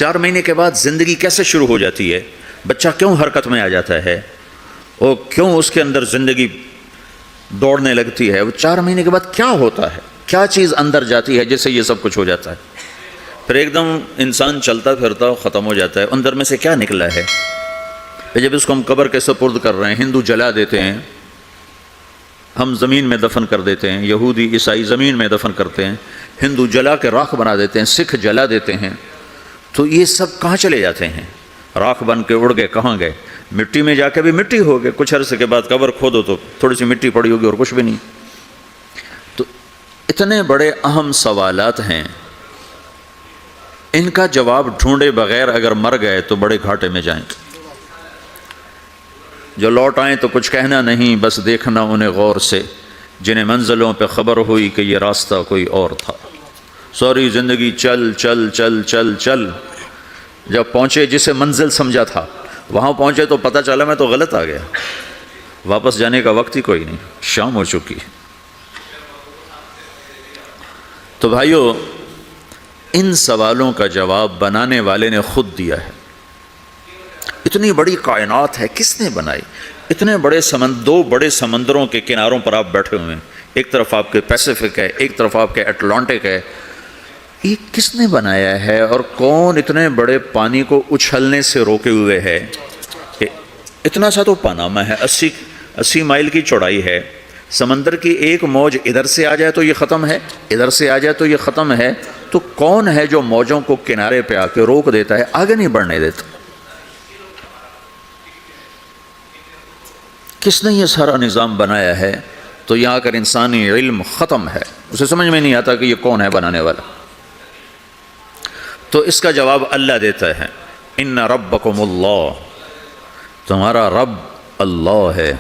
4 مہینے کے بعد زندگی کیسے شروع ہو جاتی ہے، بچہ کیوں حرکت میں آ جاتا ہے، اور کیوں اس کے اندر زندگی دوڑنے لگتی ہے، وہ 4 مہینے کے بعد کیا ہوتا ہے، کیا چیز اندر جاتی ہے جس سے یہ سب کچھ ہو جاتا ہے۔ پھر ایک دم انسان چلتا پھرتا ختم ہو جاتا ہے، اندر میں سے کیا نکلا ہے۔ پھر جب اس کو ہم قبر کے سپرد کر رہے ہیں، ہندو جلا دیتے ہیں، ہم زمین میں دفن کر دیتے ہیں، یہودی عیسائی زمین میں دفن کرتے ہیں، ہندو جلا کے راکھ بنا دیتے ہیں، سکھ جلا دیتے ہیں، تو یہ سب کہاں چلے جاتے ہیں؟ راکھ بن کے اڑ گئے، کہاں گئے؟ مٹی میں جا کے بھی مٹی ہو گئے، کچھ عرصے کے بعد قبر کھودو تو تھوڑی سی مٹی پڑی ہوگی اور کچھ بھی نہیں۔ تو اتنے بڑے اہم سوالات ہیں، ان کا جواب ڈھونڈے بغیر اگر مر گئے تو بڑے گھاٹے میں جائیں گے۔ جو لوٹ آئیں تو کچھ کہنا نہیں، بس دیکھنا انہیں غور سے، جنہیں منزلوں پہ خبر ہوئی کہ یہ راستہ کوئی اور تھا۔ ساری زندگی چل چل چل چل چل، جب پہنچے جسے منزل سمجھا تھا وہاں پہنچے تو پتہ چلا میں تو غلط آ گیا، واپس جانے کا وقت ہی کوئی نہیں، شام ہو چکی۔ تو بھائیو، ان سوالوں کا جواب بنانے والے نے خود دیا ہے۔ اتنی بڑی کائنات ہے، کس نے بنائی؟ اتنے بڑے دو بڑے سمندروں کے کناروں پر آپ بیٹھے ہوئے ہیں، ایک طرف آپ کے پیسیفک ہے، ایک طرف آپ کے اٹلانٹک ہے، یہ کس نے بنایا ہے؟ اور کون اتنے بڑے پانی کو اچھلنے سے روکے ہوئے ہے؟ اتنا سا تو پاناما ہے، 80 مائل کی چوڑائی ہے، سمندر کی ایک موج ادھر سے آ جائے تو یہ ختم ہے، ادھر سے آ جائے تو یہ ختم ہے، تو کون ہے جو موجوں کو کنارے پہ آ کے روک دیتا ہے، آگے نہیں بڑھنے دیتا؟ کس نے یہ سارا نظام بنایا ہے؟ تو یہاں کر انسانی علم ختم ہے، اسے سمجھ میں نہیں آتا کہ یہ کون ہے بنانے والا۔ تو اس کا جواب اللہ دیتا ہے، ان ربکم اللہ، تمہارا رب اللہ ہے،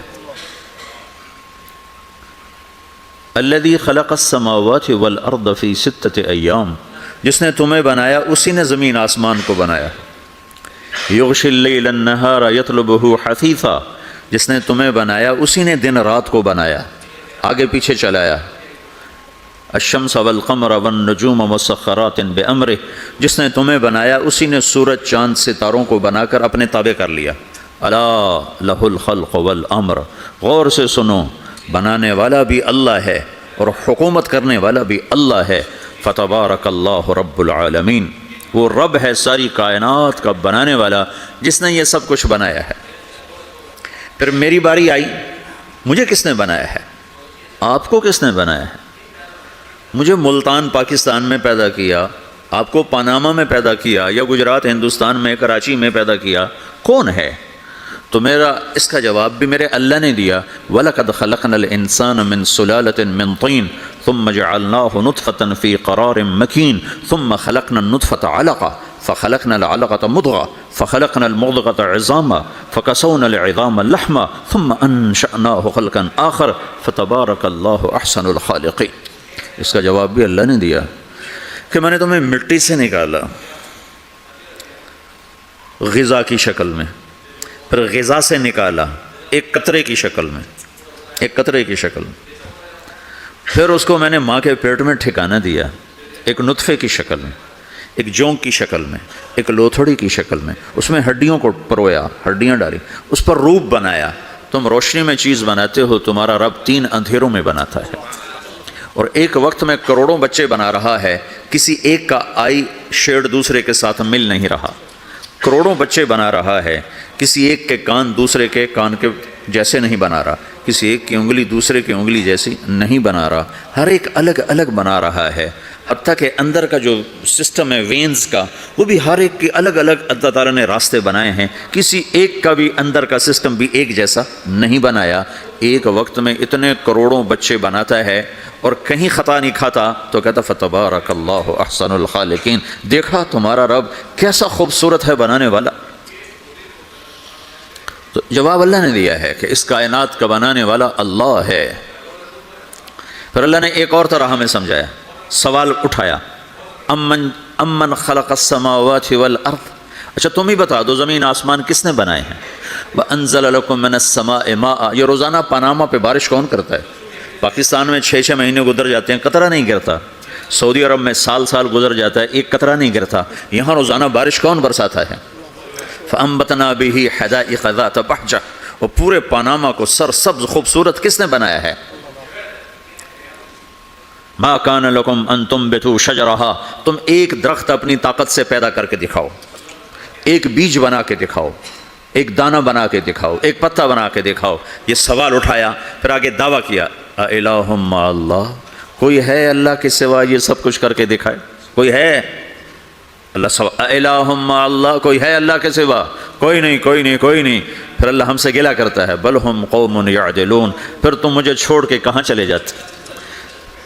الذی خلق السماوات والارض فی 6 ایام، جس نے تمہیں بنایا اسی نے زمین آسمان کو بنایا، یغشی اللیل النہار یطلبہ حثیثا، جس نے تمہیں بنایا اسی نے دن رات کو بنایا، آگے پیچھے چلایا، الشمس والقمر والنجوم مسخرات بامرہ، جس نے تمہیں بنایا اسی نے سورج چاند ستاروں کو بنا کر اپنے تابع کر لیا، الا لہ الخلق والامر، غور سے سنو، بنانے والا بھی اللہ ہے اور حکومت کرنے والا بھی اللہ ہے، فتبارک اللہ رب العالمین، وہ رب ہے ساری کائنات کا بنانے والا جس نے یہ سب کچھ بنایا ہے۔ پھر میری باری آئی، مجھے کس نے بنایا ہے؟ آپ کو کس نے بنایا ہے؟ مجھے ملتان پاکستان میں پیدا کیا، آپ کو پاناما میں پیدا کیا، یا گجرات ہندوستان میں کراچی میں پیدا کیا، کون ہے؟ تو میرا اس کا جواب بھی میرے اللہ نے دیا، وَلَقَدْ خَلَقْنَا الْإِنسَانَ مِنْ سُلَالَةٍ مِنْ طِينٍ ثُمَّ جَعَلْنَاهُ نُطْفَةً فِي قَرَارٍ مَكِينٍ ثُمَّ خَلَقْنَا النُّطْفَةَ عَلَقَةً فخلقنا العلقة مضغة فخلقنا المضغة عظاما فكسونا العظام لحما ثم أنشأناه خلقا آخر فتبارك الله أحسن الخالقين۔ اس کا جواب بھی اللہ نے دیا کہ میں نے تمہیں مٹی سے نکالا غذا کی شکل میں، پھر غذا سے نکالا ایک قطرے کی شکل میں، ایک قطرے کی شکل میں، پھر اس کو میں نے ماں کے پیٹ میں ٹھکانہ دیا ایک نطفے کی شکل میں، ایک جونک کی شکل میں، ایک لوتھڑی کی شکل میں، اس میں ہڈیوں کو پرویا، ہڈیاں ڈالی، اس پر روپ بنایا۔ تم روشنی میں چیز بناتے ہو، تمہارا رب 3 اندھیروں میں بناتا ہے، اور ایک وقت میں کروڑوں بچے بنا رہا ہے، کسی ایک کا آئی شیڈ دوسرے کے ساتھ مل نہیں رہا، کروڑوں بچے بنا رہا ہے، کسی ایک کے کان دوسرے کے کان کے جیسے نہیں بنا رہا، کسی ایک کی انگلی دوسرے کی انگلی جیسی نہیں بنا رہا، ہر ایک الگ الگ بنا رہا ہے، حتیٰ کہ اندر کا جو سسٹم ہے وینز کا، وہ بھی ہر ایک کی الگ الگ اللہ تعالیٰ نے راستے بنائے ہیں، کسی ایک کا بھی اندر کا سسٹم بھی ایک جیسا نہیں بنایا۔ ایک وقت میں اتنے کروڑوں بچے بناتا ہے اور کہیں خطا نہیں کھاتا، تو کہتا فتبارک اللہ احسن الخالقین، دیکھا تمہارا رب کیسا خوبصورت ہے بنانے والا۔ تو جواب اللہ نے دیا ہے کہ اس کائنات کا بنانے والا اللہ ہے۔ پھر اللہ نے ایک اور طرح ہمیں سمجھایا، سوال اٹھایا، امن خلق السماوات والارض، اچھا تم ہی بتا دو زمین آسمان کس نے بنائے ہیں؟ وَأَنزَلَ لَكُم مِّنَ السَّمَاءِ مَاءً، یہ روزانہ پاناما پہ بارش کون کرتا ہے؟ پاکستان میں 6 مہینے گزر جاتے ہیں، قطرہ نہیں گرتا، سعودی عرب میں سال سال گزر جاتا ہے، ایک قطرہ نہیں گرتا، یہاں روزانہ بارش کون برساتا ہے؟ فَأَنبَتْنَا بِهِ حَدَائِقَ ذَاتَ بَهْجَةٍ، اور پورے پاناما کو سرسبز خوبصورت کس نے بنایا ہے؟ مَا كَانَ لَكُمْ أَن تُنبِتُوا شَجَرَهَا، تم ایک درخت اپنی طاقت سے پیدا کر کے دکھاؤ، ایک بیج بنا کے دکھاؤ، ایک دانہ بنا کے دکھاؤ، ایک پتا بنا کے دکھاؤ۔ یہ سوال اٹھایا، پھر آگے دعویٰ کیا، اَإِلَٰهٌ مَّعَ اللَّهِ، کوئی ہے اللہ کے سوا یہ سب کچھ کر کے دکھائے؟ کوئی ہے؟ اللہ سوا اِلَٰهٌ مَّعَ اللَّهِ، کوئی ہے اللہ کے سوا؟ کوئی نہیں، کوئی نہیں، کوئی نہیں۔ پھر اللہ ہم سے گلہ کرتا ہے، بَلْ هُمْ قَوْمٌ يَعْدِلُونَ، پھر تم مجھے چھوڑ کے کہاں چلے جاتے؟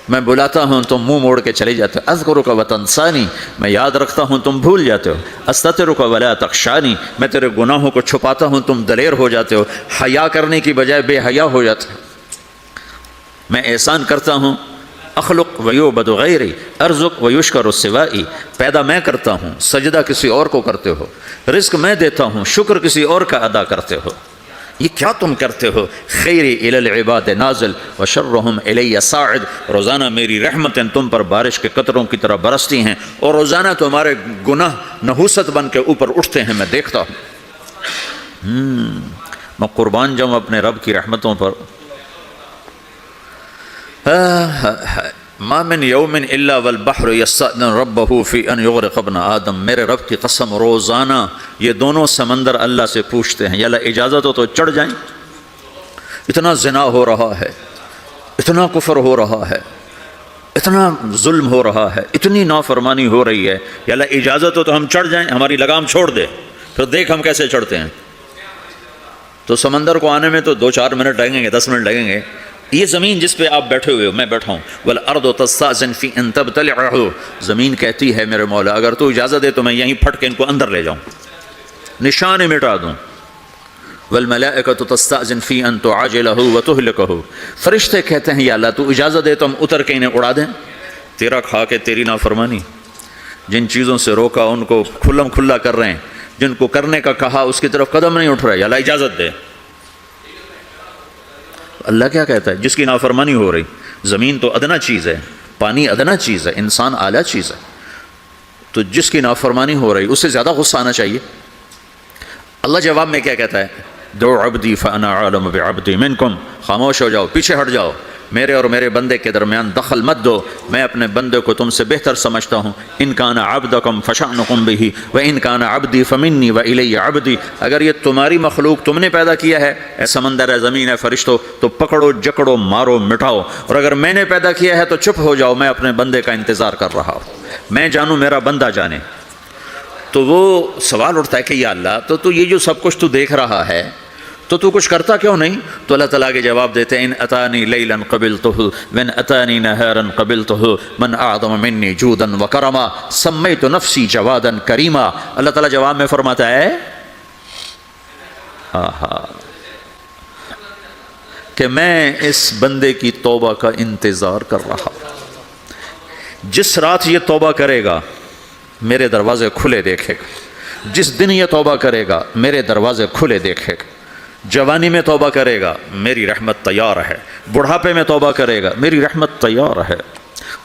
میں بلاتا ہوں تم منہ موڑ کے چلے جاتے ہو۔ اذکرک وتنسانی، میں یاد رکھتا ہوں تم بھول جاتے ہو۔ استترک ولا تخشانی، میں تیرے گناہوں کو چھپاتا ہوں تم دلیر ہو جاتے ہو، حیا کرنے کی بجائے بے حیا ہو جاتے ہو۔ میں احسان کرتا ہوں، اخلق ویعبد غیری ارزق ویشکر سوائی، پیدا میں کرتا ہوں، سجدہ کسی اور کو کرتے ہو، رزق میں دیتا ہوں، شکر کسی اور کا ادا کرتے ہو، یہ کیا تم کرتے ہو؟ خیری الی العباد نازل وشرہم الی صاعد، روزانہ میری رحمتیں تم پر بارش کے قطروں کی طرح برستی ہیں، اور روزانہ تمہارے گناہ نحوست بن کے اوپر اٹھتے ہیں، میں دیکھتا ہوں۔ میں قربان جاؤں اپنے رب کی رحمتوں پر۔ ما من یوم الا والبحر یستأذن ربہ فی ان یغرق ابن آدم، میرے رب کی قسم روزانہ یہ دونوں سمندر اللہ سے پوچھتے ہیں، یا اللہ اجازت ہو تو چڑھ جائیں، اتنا زنا ہو رہا ہے، اتنا کفر ہو رہا ہے، اتنا ظلم ہو رہا ہے، اتنی نافرمانی ہو رہی ہے، یا اللہ اجازت ہو تو ہم چڑھ جائیں، ہماری لگام چھوڑ دے، پھر دیکھ ہم کیسے چڑھتے ہیں۔ تو سمندر کو آنے میں تو 2-4 منٹ لگیں گے، 10 منٹ لگیں گے۔ یہ زمین جس پہ آپ بیٹھے ہوئے ہو، میں بیٹھا ہوں، والارض تستأذن فی ان تبتلعہ، زمین کہتی ہے میرے مولا اگر تو اجازت دے تو میں یہیں پھٹ کے ان کو اندر لے جاؤں، نشان مٹا دوں۔ والملائکۃ تستأذن فی ان تعاجلہ وتہلکہ، فرشتے کہتے ہیں یا اللہ تو اجازت دے تو ہم اتر کے انہیں اڑا دیں، تیرا کھا کے تیری نافرمانی، جن چیزوں سے روکا ان کو کھلم کھلا کر رہے ہیں، جن کو کرنے کا کہا اس کی طرف قدم نہیں اٹھ رہا، یا اللہ اجازت دے۔ اللہ کیا کہتا ہے؟ جس کی نافرمانی ہو رہی، زمین تو ادنا چیز ہے، پانی ادنا چیز ہے، انسان اعلیٰ چیز ہے، تو جس کی نافرمانی ہو رہی اس سے زیادہ غصہ آنا چاہیے۔ اللہ جواب میں کیا کہتا ہے؟ دعوا عبدی فانا اعلم بعبدی منکم، خاموش ہو جاؤ، پیچھے ہٹ جاؤ، میرے اور میرے بندے کے درمیان دخل مت دو، میں اپنے بندے کو تم سے بہتر سمجھتا ہوں۔ ان کان عبدکم فشأنکم بہ وان کان عبدی فمنی والی عبدی، اگر یہ تمہاری مخلوق تم نے پیدا کیا ہے، اے سمندر ہے، زمین ہے، فرشتوں، تو پکڑو جکڑو مارو مٹاؤ، اور اگر میں نے پیدا کیا ہے تو چپ ہو جاؤ، میں اپنے بندے کا انتظار کر رہا ہوں، میں جانوں میرا بندہ جانے۔ تو وہ سوال اٹھتا ہے کہ یا اللہ تو یہ جو سب کچھ تو دیکھ رہا ہے تو کچھ کرتا کیوں نہیں؟ تو اللہ تعالیٰ کے جواب دیتے ہیں، ان اتانی لیلا قبلتہ وان اتانی نہارا قبلتہ من اعظم منی جودا وکرما سمیت نفسی جوادا کریما۔ اللہ تعالیٰ جواب میں فرماتا ہے کہ میں اس بندے کی توبہ کا انتظار کر رہا ہوں، جس رات یہ توبہ کرے گا میرے دروازے کھلے دیکھے گا، جس دن یہ توبہ کرے گا میرے دروازے کھلے دیکھے گا، جوانی میں توبہ کرے گا میری رحمت تیار ہے، بڑھاپے میں توبہ کرے گا میری رحمت تیار ہے۔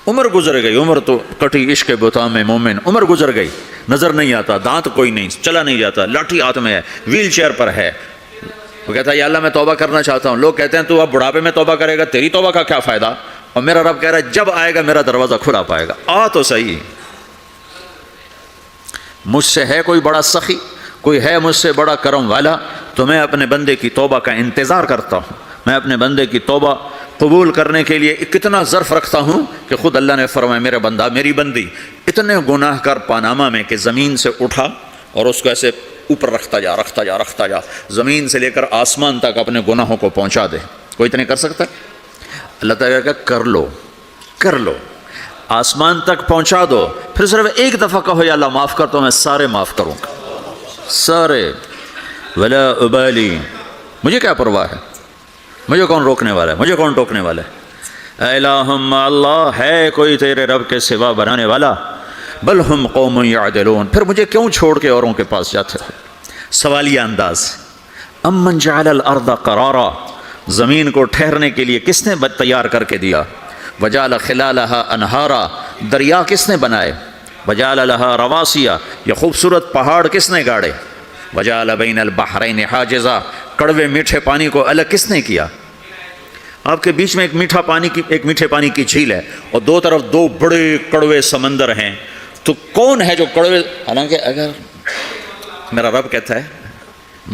عمر گزر گئی، عمر تو کٹی عشق بتا میں مومن، عمر گزر گئی، نظر نہیں آتا، دانت کوئی نہیں، چلا نہیں جاتا، لاٹھی ہاتھ میں ہے، ویل چیئر پر ہے، وہ کہتا ہے یا اللہ میں توبہ کرنا چاہتا ہوں۔ لوگ کہتے ہیں تو اب بڑھاپے میں توبہ کرے گا، تیری توبہ کا کیا فائدہ؟ اور میرا رب کہہ رہا ہے جب آئے گا میرا دروازہ کھلا پائے گا، آ تو صحیح۔ مجھ سے ہے کوئی بڑا سخی، کوئی ہے مجھ سے بڑا کرم والا، تو میں اپنے بندے کی توبہ کا انتظار کرتا ہوں، میں اپنے بندے کی توبہ قبول کرنے کے لیے کتنا ظرف رکھتا ہوں کہ خود اللہ نے فرمایا میرے بندہ میری بندی اتنے گناہ کر پاناما میں کہ زمین سے اٹھا اور اس کو ایسے اوپر رکھتا جا، زمین سے لے کر آسمان تک اپنے گناہوں کو پہنچا دے۔ کوئی تو نہیں کر سکتا؟ اللہ تعالیٰ کہ کر لو، آسمان تک پہنچا دو، پھر صرف ایک دفعہ کہو یا اللہ معاف کر، تو میں سارے معاف کروں گا، سارے، ولا ابالی، مجھے کیا پرواہ ہے، مجھے کون روکنے والا ہے، مجھے کون ٹوکنے والا ہے۔ الہم اللہ، ہے کوئی تیرے رب کے سوا بنانے والا؟ بل ہم قوم یعدلون، پھر مجھے کیوں چھوڑ کے اوروں کے پاس جاتے ہو؟ سوالیہ انداز۔ امن جعل الارض قرارا، زمین کو ٹھہرنے کے لیے کس نے تیار کر کے دیا؟ وجعل خلالها انہارا، دریا کس نے بنائے؟ وجعل لها رواسیا، یہ خوبصورت پہاڑ کس نے گاڑے؟ وجعل بین البحرین حاجزا، کڑوے میٹھے پانی کو الگ کس نے کیا؟ آپ کے بیچ میں ایک میٹھے پانی کی جھیل ہے اور دو طرف دو بڑے کڑوے سمندر ہیں، تو کون ہے جو کڑوے؟ حالانکہ اگر میرا رب کہتا ہے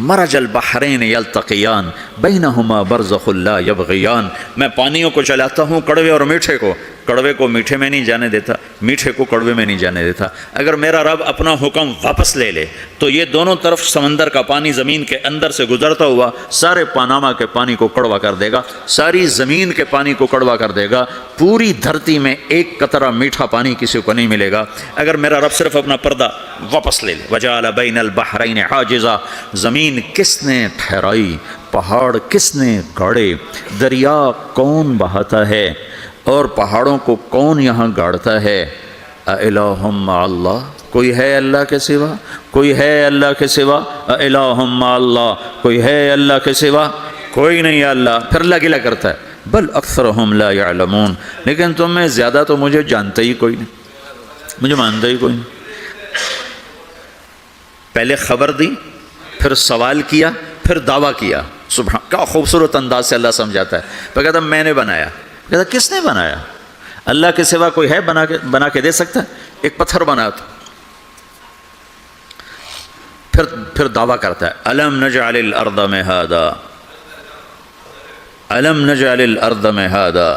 مرج البحرین یلتقیان بینہما برزخ لا یبغیان، میں پانیوں کو چلاتا ہوں، کڑوے اور میٹھے کو، کڑوے کو میٹھے میں نہیں جانے دیتا، میٹھے کو کڑوے میں نہیں جانے دیتا۔ اگر میرا رب اپنا حکم واپس لے لے تو یہ دونوں طرف سمندر کا پانی زمین کے اندر سے گزرتا ہوا سارے پاناما کے پانی کو کڑوا کر دے گا، ساری زمین کے پانی کو کڑوا کر دے گا، پوری دھرتی میں ایک قطرہ میٹھا پانی کسی کو نہیں ملے گا اگر میرا رب صرف اپنا پردہ واپس لے لے۔ وجعل بین البحرین حاجزا، زمین کس نے ٹھہرائی، پہاڑ کس نے گاڑے، دریا کون بہاتا ہے اور پہاڑوں کو کون یہاں گاڑتا ہے؟ اِلٰہٌ مع اللہ، کوئی ہے اللہ کے سوا؟ کوئی ہے اللہ کے سوا؟ اِلٰہٌ مع اللہ، کوئی ہے اللہ کے سوا؟ کوئی نہیں ہے اللہ۔ پھر اللہ گلہ کرتا ہے بل اکثرہم لا یعلمون، لیکن تم میں زیادہ تو مجھے جانتے ہی کوئی نہیں، مجھے مانتا ہی کوئی نہیں۔ پہلے خبر دی، پھر سوال کیا، پھر دعویٰ کیا۔ سبحان، کیا خوبصورت انداز سے اللہ سمجھاتا ہے۔ پھر کہتا میں نے بنایا، کہتا کس نے بنایا؟ اللہ کے سوا کوئی ہے بنا کے دے سکتا ہے؟ ایک پتھر بنا تو پھر دعویٰ کرتا ہے الم نجعل الارض مہادا، الم نجعل الارض مہادا،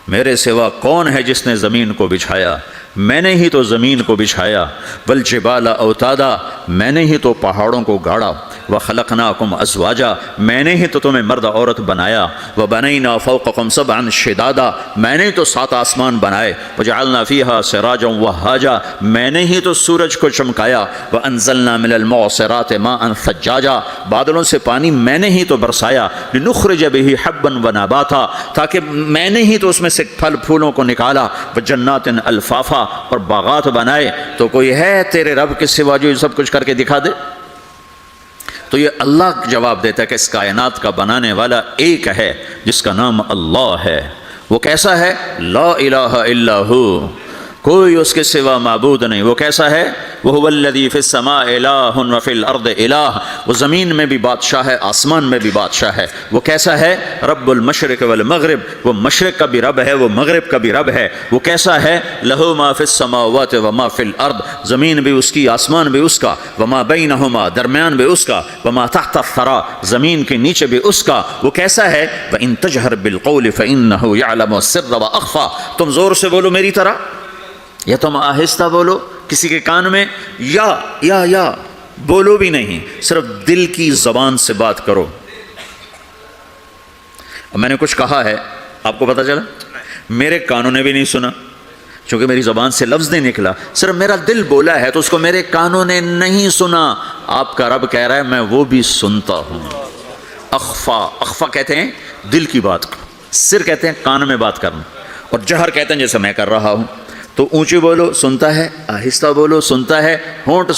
میرے سوا کون ہے جس نے زمین کو بچھایا؟ میں نے ہی تو زمین کو بچھایا، والجبال اوتادا، میں نے ہی تو پہاڑوں کو گاڑا، وخلقناکم ازواجا، میں نے ہی تو تمہیں مرد عورت بنایا، وبنینا فوقکم سبعا شدادا، میں نے ہی تو 7 آسمان بنائے، وجعلنا فیہا سراجا وہاجا، میں نے ہی تو سورج کو چمکایا، وانزلنا من المعصرات ماء ثجاجا، بادلوں سے پانی میں نے ہی تو برسایا، لنخرج بہ حبا ونباتا، تاکہ میں نے ہی تو اس میں سے پھل پھولوں کو نکالا، وجنات الفافا، اور باغات بنائے۔ تو کوئی ہے تیرے رب کے سوا جو یہ سب کچھ کر کے دکھا دے؟ تو یہ اللہ جواب دیتا ہے کہ اس کائنات کا بنانے والا ایک ہے جس کا نام اللہ ہے۔ وہ کیسا ہے؟ لا الہ الا ہو، کوئی اس کے سوا معبود نہیں۔ وہ کیسا ہے؟ وَهُوَ الَّذِي فِي السَّمَاءِ إِلَٰهٌ وَفِي الْأَرْضِ إِلَٰهٌ، وہ زمین میں بھی بادشاہ ہے، آسمان میں بھی بادشاہ ہے۔ وہ کیسا ہے؟ رب المشرق والمغرب، وہ مشرق کا بھی رب ہے، وہ مغرب کا بھی رب ہے۔ وہ کیسا ہے؟ لَهُ مَا فِي السَّمَاوَاتِ وَمَا فِي الْأَرْضِ، زمین بھی اس کی، آسمان بھی اس کا، وَمَا بَيْنَهُمَا، درمیان بھی اس کا، وَمَا تَحْتَ الثَّرَىٰ، زمین کے نیچے بھی اس کا۔ وہ کیسا ہے؟ وَإِن تَجْهَرْ بِالْقَوْلِ فَإِنَّهُ يَعْلَمُ السِّرَّ وَأَخْفَىٰ، تم زور سے بولو میری طرح یا تم آہستہ بولو کسی کے کان میں، یا بولو بھی نہیں، صرف دل کی زبان سے بات کرو۔ اب میں نے کچھ کہا ہے، آپ کو پتہ چلا؟ میرے کانوں نے بھی نہیں سنا چونکہ میری زبان سے لفظ نہیں نکلا، صرف میرا دل بولا ہے تو اس کو میرے کانوں نے نہیں سنا۔ آپ کا رب کہہ رہا ہے میں وہ بھی سنتا ہوں۔ اخفا کہتے ہیں دل کی بات کو، سر کہتے ہیں کان میں بات کرنا، اور جہر کہتے ہیں جیسے میں کر رہا ہوں۔ تو اونچی بولو سنتا ہے، آہستہ بولو سنتا ہے، ہونٹ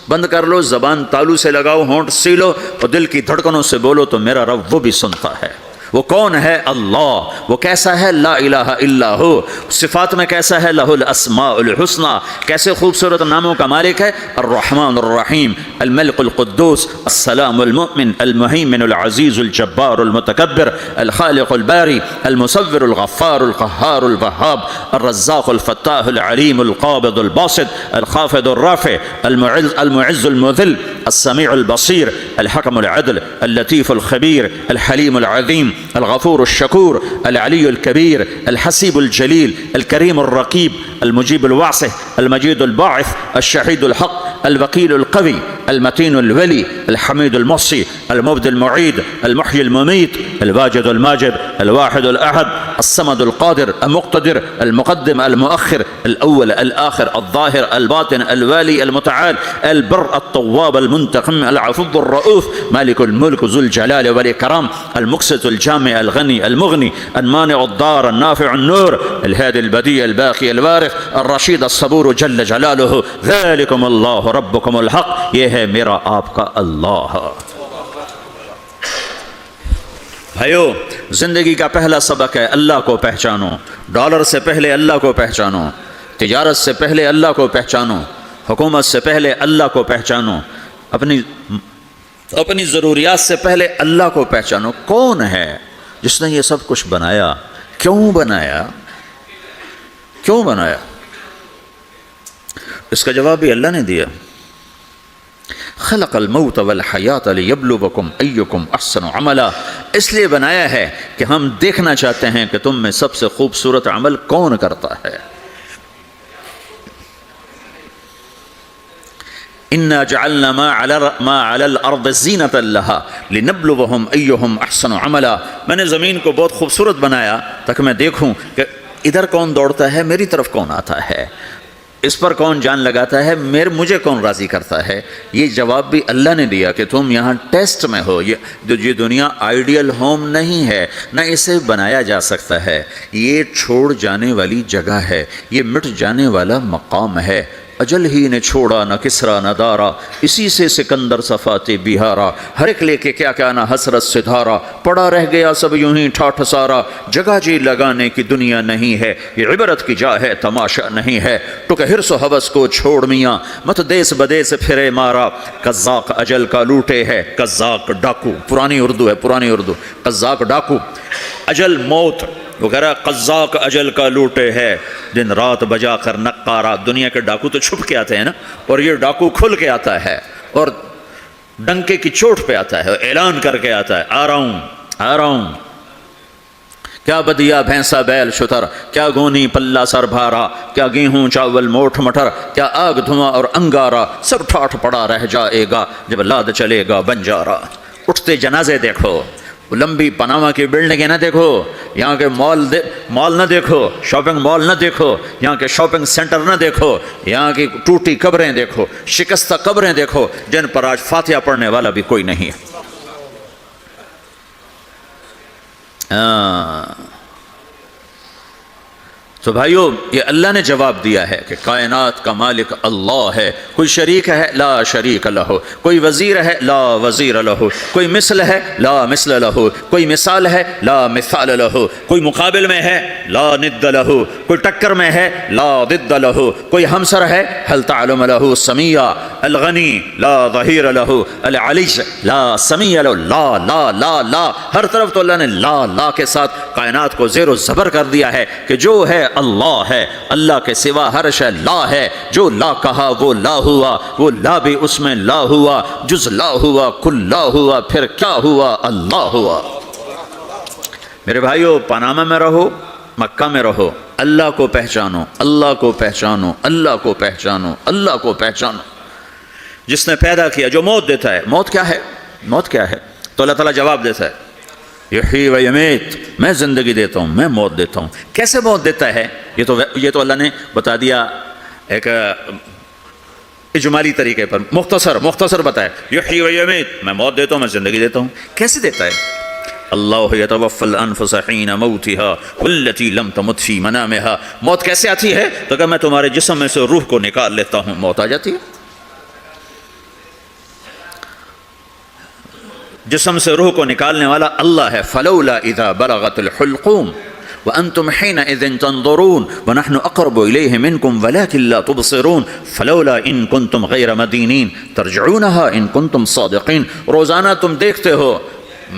بند کر لو، زبان تالو سے لگاؤ، ہونٹ سیلو اور دل کی دھڑکنوں سے بولو تو میرا رب وہ بھی سنتا ہے۔ وہ کون ہے؟ اللہ۔ وہ کیسا ہے؟ لا الہ الا ہو۔ صفات میں کیسا ہے؟ لہ الاسماء الحسنی، کیسے خوبصورت ناموں کا مالک ہے؟ الرحمن الرحیم، الملک القدوس، السلام المؤمن، المہیمن العزیز الجبار المتکبر، الخالق الباری، المصور الغفار القہار الوہاب، الرزاق الفتاح العلیم القابض الباسط، الخافض الرافع، المعز المذل، السمیع البصیر، الحکم العدل، اللطیف الخبیر، الحلیم العظیم، الغفور الشکور، العلی الکبیر، الحسیب الجلیل، الکریم الرقیب، المجیب الواسع، المجید الباعث، الشہید الحق، الوکیل القوی، المتین الولی، الحمید المحصی، المبدی المعید، المحیی الممیت، الواجد الماجد، الواحد الاحد، الصمد القادر، المقتدر، المقدم المؤخر، الاول الآخر، الظاہر الباطن، الوالی المتعال، البر التواب المنتقم، العفو الرؤوف، مالک الملک ذو الجلال والاکرام، المقسط الجامع الغنی المغنی، المانع الضار النافع النور، الهادي البديع الباقي الوارث، الرشید الصبور جل جلالہ، ذلکم اللہ ربکم الحق، یہ ہے میرا آپ کا اللہ۔ بھائیو، زندگی کا پہلا سبق ہے اللہ کو پہچانو، ڈالر سے پہلے اللہ کو پہچانو، تجارت سے پہلے اللہ کو پہچانو، حکومت سے پہلے اللہ کو پہچانو، اپنی ضروریات سے پہلے اللہ کو پہچانو۔ کون ہے جس نے یہ سب کچھ بنایا؟ کیوں بنایا؟ کیوں بنایا؟ اس کا جواب بھی اللہ نے دیا۔ خلق الموت والحیات لیبلوکم ایکم احسن عملا، اس لیے بنایا ہے کہ ہم دیکھنا چاہتے ہیں کہ تم میں سب سے خوبصورت عمل کون کرتا ہے۔ انا جعلنا ما علی الارض زینۃ لها لنبلوہم ایہم احسن عملا، میں نے زمین کو بہت خوبصورت بنایا تاکہ میں دیکھوں کہ ادھر کون دوڑتا ہے، میری طرف کون آتا ہے، اس پر کون جان لگاتا ہے، مجھے کون راضی کرتا ہے۔ یہ جواب بھی اللہ نے دیا کہ تم یہاں ٹیسٹ میں ہو۔ یہ دنیا آئیڈیل ہوم نہیں ہے، نہ اسے بنایا جا سکتا ہے، یہ چھوڑ جانے والی جگہ ہے، یہ مٹ جانے والا مقام ہے۔ اجل ہی نے چھوڑا نہ کسرا نہ دارا، اسی سے سکندر صفاتے بہارا، ہر ایک لے کے کیا کیا نہ حسرت سے دھارا، پڑا رہ گیا سب یوں ہی ٹھاٹھ سارا، جگہ جی لگانے کی دنیا نہیں ہے، یہ عبرت کی جا ہے تماشا نہیں ہے، ٹک حرص و حوث کو چھوڑ میاں، مت دیس بدیس پھرے مارا، قزاق اجل کا لوٹے ہے، قزاق ڈاکو، پرانی اردو ہے، پرانی اردو، قزاق ڈاکو، اجل موت وہ کہہ رہا قزاق اجل کا لوٹے ہے، دن رات بجا کر نقارا۔ دنیا کے ڈاکو تو چھپ کے آتے ہیں نا، اور یہ ڈاکو کھل کے آتا ہے اور ڈنکے کی چوٹ پہ آتا ہے، اعلان کر کے آتا ہے، آ رہا ہوں آ رہا ہوں۔ کیا بدیا بھینسا بیل شتر، کیا گونی پلہ سر بھارا، کیا گیہوں چاول موٹھ مٹر، کیا آگ دھواں اور انگارا، سب ٹھاٹھ پڑا رہ جائے گا جب لاد چلے گا بنجارا۔ اٹھتے جنازے دیکھو، لمبی پاناما کی بلڈنگیں نہ دیکھو، یہاں کے مال نہ دیکھو، شاپنگ مال نہ دیکھو، یہاں کے شاپنگ سینٹر نہ دیکھو، یہاں کی ٹوٹی قبریں دیکھو، شکستہ قبریں دیکھو جن پر آج فاتحہ پڑھنے والا بھی کوئی نہیں ہے۔ تو بھائیو، یہ اللہ نے جواب دیا ہے کہ کائنات کا مالک اللہ ہے، کوئی شریک ہے لا شریک لہ، کوئی وزیر ہے لا وزیر لہ، کوئی مثل ہے لا مثل لہ، کوئی مثال ہے لا مثال لہ، کوئی مقابل میں ہے لا ند لہ، کوئی ٹکر میں ہے لا ضد لہ، کوئی ہمسر ہے هل تعلم لہ سمیہ، الغنی لا ظہیر لہ، العلی لا سمیہ لہ، لا لا لا لا، ہر طرف تو اللہ نے لا لا کے ساتھ کائنات کو زیر و زبر کر دیا ہے کہ جو ہے اللہ ہے، اللہ کے سوا ہر شے لا ہے، جو لا کہا وہ لا ہوا، وہ لا بھی اس میں لا ہوا، جز لا ہوا کل لا ہوا، پھر کیا ہوا؟ اللہ ہوا۔ میرے بھائیو، پاناما میں رہو، مکہ میں رہو، اللہ کو پہچانو، اللہ کو پہچانو، اللہ کو پہچانو، اللہ کو پہچانو۔ جس نے پیدا کیا، جو موت دیتا ہے، موت کیا ہے؟ موت کیا ہے؟ تو اللہ تعالیٰ جواب دیتا ہے، یحیی و یمیت، میں زندگی دیتا ہوں، میں موت دیتا ہوں۔ کیسے موت دیتا ہے؟ یہ تو اللہ نے بتا دیا ایک اجمالی طریقے پر، مختصر بتایا، یحیی و یمیت، میں موت دیتا ہوں، میں زندگی دیتا ہوں۔ کیسے دیتا ہے؟ اللہ یتوفی الانفس حین موتها والتی لم تمت فی منامها۔ موت کیسے آتی ہے؟ تو کہ میں تمہارے جسم میں سے روح کو نکال لیتا ہوں، موت آ جاتی ہے۔ جسم سے روح کو نکالنے والا اللہ ہے۔ فلولا اذا بلغت الحلقوم وانتم حينئذ تنظرون ونحن اقرب اليه منكم ولكن لا تبصرون فلولا ان كنتم غير مدينين ترجعونها ان كنتم صادقين۔ روزانہ تم دیکھتے ہو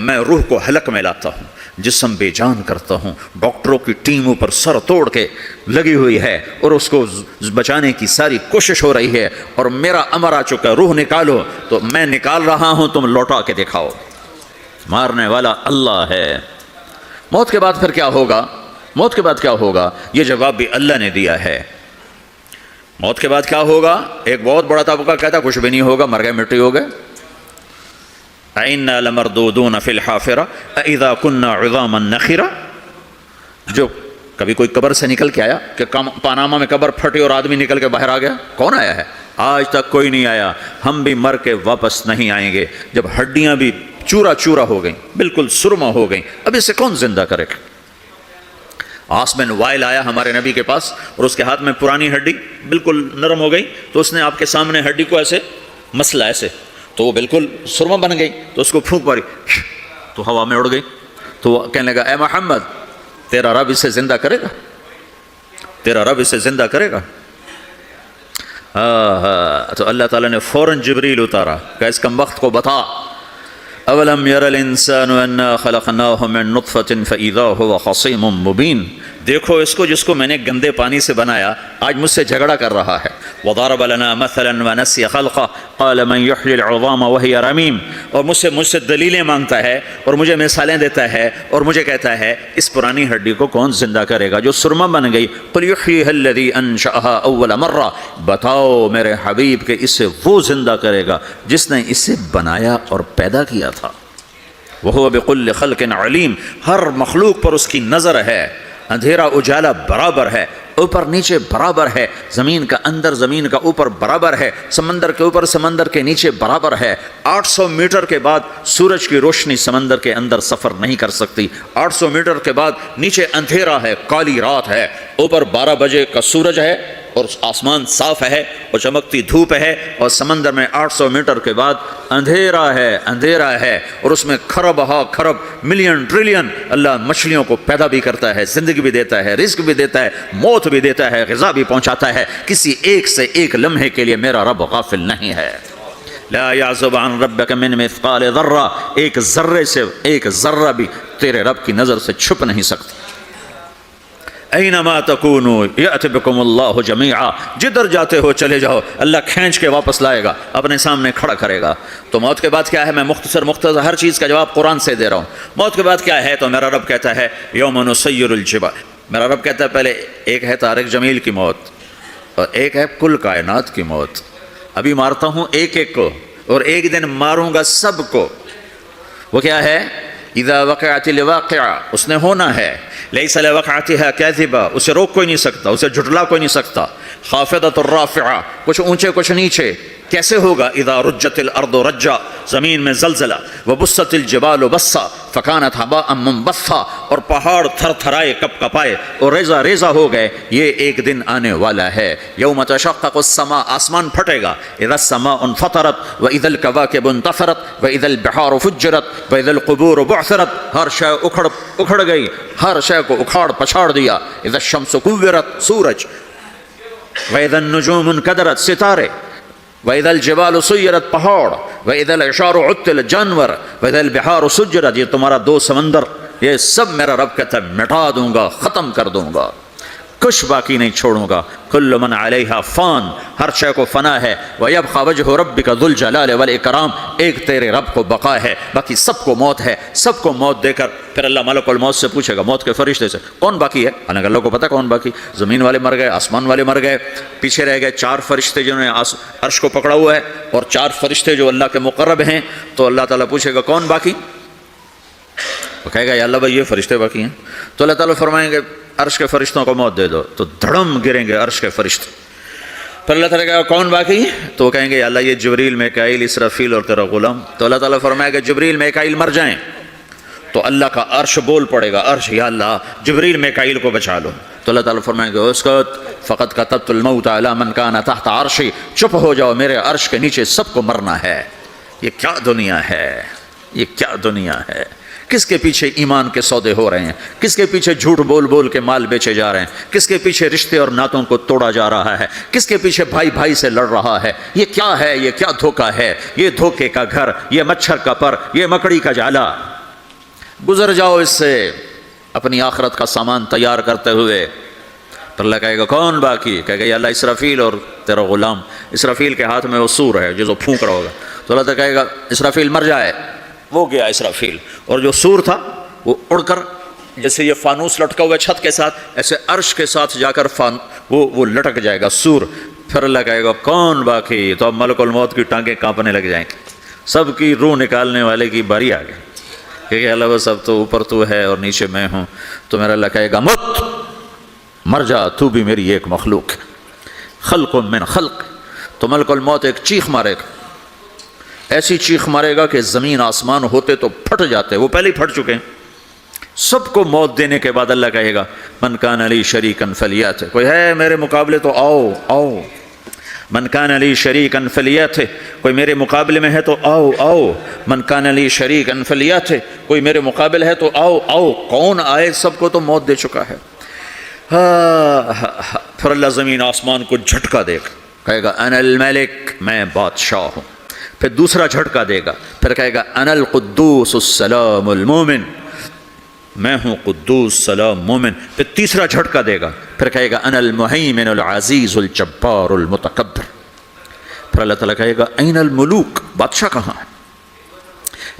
میں روح کو حلق میں لاتا ہوں، جسم بے جان کرتا ہوں، ڈاکٹروں کی ٹیم اوپر سر توڑ کے لگی ہوئی ہے اور اس کو بچانے کی ساری کوشش ہو رہی ہے، اور میرا امر آ چکا، روح نکالو، تو میں نکال رہا ہوں، تم لوٹا کے دکھاؤ۔ مارنے والا اللہ ہے۔ موت کے بعد پھر کیا ہوگا؟ موت کے بعد کیا ہوگا؟ یہ جواب بھی اللہ نے دیا ہے۔ موت کے بعد کیا ہوگا؟ ایک بہت بڑا طبقہ کہتا کچھ بھی نہیں ہوگا، مر گئے، مٹی ہو گئے۔ اِنَّا لَمَرْدُودُونَ فِي الْحَافِرَةِ اَإِذَا كُنَّا عِظَامًا نَخِرَةً۔ جو کبھی کوئی قبر سے نکل کے آیا کہ پاناما میں قبر پھٹی اور آدمی نکل کے باہر آ گیا؟ کون آیا ہے؟ آج تک کوئی نہیں آیا۔ ہم بھی مر کے واپس نہیں آئیں گے۔ جب ہڈیاں بھی چورا چورا ہو گئیں، بالکل سرما ہو گئیں، اب اسے کون زندہ کرے گا؟ عاص بن وائل آیا ہمارے نبی کے پاس اور اس کے ہاتھ میں پرانی ہڈی بالکل نرم ہو گئی، تو اس نے آپ کے سامنے ہڈی کو ایسے مسلا، ایسے، تو وہ بالکل سرما بن گئی، تو اس کو پھونک ماری تو ہوا میں اڑ گئی۔ تو وہ کہنے لگا، اے محمد، تیرا رب اسے زندہ کرے گا؟ تیرا رب اسے زندہ کرے گا؟ تو اللہ تعالیٰ نے فوراً جبریل اتارا کہ اس کم وقت کو بتا، اولم یر الانسان انا خلقناہ من نطفۃ فاذا هو خصیم مبین، دیکھو اس کو جس کو میں نے گندے پانی سے بنایا آج مجھ سے جھگڑا کر رہا ہے. وضرب لنا مثلا ونسی خلقہ قال من یحیی العظام وہی رمیم، اور مجھ سے دلیلیں مانگتا ہے اور مجھے مثالیں دیتا ہے اور مجھے کہتا ہے اس پرانی ہڈی کو کون زندہ کرے گا جو سرما بن گئی. قل یحییھا الذی انشأھا اول مرہ، بتاؤ میرے حبیب کہ اسے وہ زندہ کرے گا جس نے اسے بنایا اور پیدا کیا تھا. وہو بکل خلق علیم، ہر مخلوق پر اس کی نظر ہے، اندھیرا اجالا برابر ہے، اوپر نیچے برابر ہے، زمین کا اندر زمین کا اوپر برابر ہے، سمندر کے اوپر سمندر کے نیچے برابر ہے. 800 میٹر کے بعد سورج کی روشنی سمندر کے اندر سفر نہیں کر سکتی. 800 میٹر کے بعد نیچے اندھیرا ہے، کالی رات ہے، اوپر 12 بجے کا سورج ہے اور آسمان صاف ہے اور چمکتی دھوپ ہے، اور سمندر میں 800 میٹر کے بعد اندھیرا ہے اور اس میں کھرب ہا کھرب ملین ٹریلین اللہ مچھلیوں کو پیدا بھی کرتا ہے، زندگی بھی دیتا ہے، رزق بھی دیتا ہے، موت بھی دیتا ہے، غذا بھی پہنچاتا ہے. کسی ایک سے ایک لمحے کے لیے میرا رب غافل نہیں ہے. لا يعزب عن ربك من مثقال ذرہ، ایک ذرے سے ایک ذرہ بھی تیرے رب کی نظر سے چھپ نہیں سکتی. اینما تکونوا یأت بکم اللہ جمیعا، جدھر جاتے ہو چلے جاؤ اللہ کھینچ کے واپس لائے گا، اپنے سامنے کھڑا کرے گا. تو موت کے بعد کیا ہے؟ میں مختصر ہر چیز کا جواب قرآن سے دے رہا ہوں. موت کے بعد کیا ہے؟ تو میرا رب کہتا ہے یوم نسیر الجبال، میرا رب کہتا ہے پہلے ایک ہے طارق جمیل کی موت اور ایک ہے کل کائنات کی موت. ابھی مارتا ہوں ایک ایک کو اور ایک دن ماروں گا سب کو. وہ کیا ہے؟ اذا وقعت الواقعہ، اس نے ہونا ہے. لیس لوقعتها کاذبہ، اسے روک کوئی نہیں سکتا، اسے جھٹلا کوئی نہیں سکتا. خافضۃ الرافعہ، کچھ اونچے کچھ نیچے. کیسے ہوگا؟ اذا رجت الارض رجا، زمین میں زلزلہ. وبست الجبال بسا فکانت ہباء منبثا، اور پہاڑ تھر تھرائے کپ کپائے اور ریزہ ریزہ ہو گئے. یہ ایک دن آنے والا ہے. یوم تشقق السماء، آسمان پھٹے گا. اذا السماء انفطرت واذا الكواكب انتثرت واذا البحار فجرت واذا القبور بعثرت، ہر شے اکھڑ گئی، ہر شے کو اکھاڑ پچھاڑ دیا. اذا الشمس كورت، سورج. واذا النجوم انكدرت، ستارے. وَإِذَا الْجِبَالُ سُيِّرَتْ، پہاڑ. وَإِذَا الْعِشَارُ عُطِّلَتْ، جانور. وَإِذَا الْبِحَارُ سُجِّرَتْ، یہ تمہارا 2 سمندر، یہ سب میرا رب کہتا ہے مٹا دوں گا، ختم کر دوں گا، کچھ باقی نہیں چھوڑوں گا. کل من علیہا فان، ہر شے کو فنا ہے. وَيَبْقَى وَجْهُ رَبِّكَ ذُو الْجَلَالِ وَالْإِكْرَامِ، ایک تیرے رب کو بقا ہے، باقی سب کو موت ہے. سب کو موت دے کر پھر اللہ ملک الموت سے پوچھے گا، موت کے فرشتے سے کون باقی ہے؟ حالانکہ اللہ کو پتہ کون باقی. زمین والے مر گئے، آسمان والے مر گئے، پیچھے رہ گئے 4 فرشتے جنہوں نے عرش کو پکڑا ہوا ہے اور 4 فرشتے جو اللہ کے مقرب ہیں. تو اللہ تعالیٰ پوچھے گا کون باقی؟ وہ کہے گا یا اللہ بھائی یہ فرشتے باقی ہیں. تو اللہ تعالیٰ فرمائیں گے عرش کے فرشتوں کو موت دے دو. تو دھڑم گریں گے عرش کے فرشتے. پھر اللہ تعالیٰ کہا کون باقی؟ تو وہ کہیں گے یا اللہ یہ جبریل میکائیل اسرافیل اور تیرا غلام. تو اللہ تعالیٰ فرمائے گا جبریل میکائیل مر جائیں. تو اللہ کا عرش بول پڑے گا، عرش یا اللہ جبریل میکائیل کو بچا لو. تو اللہ تعالیٰ فرمائیں گے اسکت فقط کتبت الموت علی من کان تحت عرشی، چپ ہو جاؤ، میرے عرش کے نیچے سب کو مرنا ہے. یہ کیا دنیا ہے، یہ کیا دنیا ہے. کس کے پیچھے ایمان کے سودے ہو رہے ہیں، کس کے پیچھے جھوٹ بول بول کے مال بیچے جا رہے ہیں، کس کے پیچھے رشتے اور ناتوں کو توڑا جا رہا ہے، کس کے پیچھے بھائی بھائی سے لڑ رہا ہے. یہ کیا ہے، یہ کیا دھوکہ ہے، یہ دھوکے کا گھر، یہ مچھر کا پر، یہ مکڑی کا جالا. گزر جاؤ اس سے اپنی آخرت کا سامان تیار کرتے ہوئے. تو اللہ کہے گا کون باقی؟ کہے گا یا اللہ اسرافیل اور تیرا غلام. اسرافیل کے ہاتھ میں وہ سور ہے جو پھونک رہا ہوگا. تو اللہ تعالیٰ کہے گا اسرافیل مر جائے. وہ گیا اسرافیل، اور جو سور تھا وہ اڑ کر جیسے یہ فانوس لٹکا ہوا ہے چھت کے ساتھ، ایسے عرش کے ساتھ جا کر وہ لٹک جائے گا سور. پھر اللہ کہے گا کون باقی؟ تو اب ملک الموت کی ٹانگیں کانپنے لگ جائیں گے. سب کی روح نکالنے والے کی باری آ گئی کہ اللہ بس اب تو اوپر تو ہے اور نیچے میں ہوں. تو میرا اللہ کہے گا مت، مر جا، تو بھی میری ایک مخلوق ہے. خلق من خلق. تو ملک الموت ایک چیخ مارے گا، ایسی چیخ مارے گا کہ زمین آسمان ہوتے تو پھٹ جاتے، وہ پہلے ہی پھٹ چکے ہیں. سب کو موت دینے کے بعد اللہ کہے گا من کان لی شریکا فلیات، کوئی ہے میرے مقابلے تو آؤ آؤ. من کان لی شریکا فلیات، کوئی میرے مقابلے میں ہے تو آؤ آؤ. من کان لی شریکا فلیات، کوئی میرے مقابل ہے تو آؤ آؤ. کون آئے؟ سب کو تو موت دے چکا ہے. پھر اللہ زمین آسمان کو جھٹکا دے گا، کہے گا انا الملک، میں بادشاہ ہوں۔ پھر دوسرا جھٹکا دے گا، پھر کہے گا انا القدوس السلام المومن، میں ہوں قدوس سلام مومن۔ پھر تیسرا جھٹکا دے گا، پھر کہے گا انا المہیمن العزیز الجبار المتکبر۔ پھر اللہ تعالیٰ کہے گا این الملوک، بادشاہ کہاں ہے؟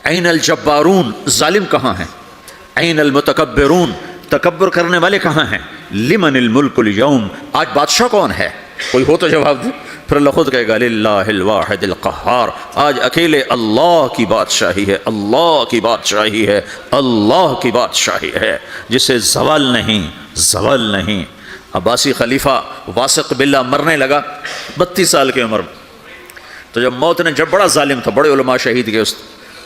این الجبارون، ظالم کہاں ہیں؟ این المتکبرون، تکبر کرنے والے کہاں ہیں؟ لمن الملک اليوم، آج بادشاہ کون ہے؟ کوئی ہو تو جواب دے۔ پھر اللہ خود کہے گا للہ الواحد القہار، آج اکیلے اللہ کی بادشاہی ہے، اللہ کی بادشاہی ہے، اللہ کی بادشاہی ہے جسے زوال نہیں، زوال نہیں۔ عباسی خلیفہ واسق باللہ مرنے لگا 32 سال کی عمر میں، تو جب موت نے، جب بڑا ظالم تھا، بڑے علماء شہید گئے اس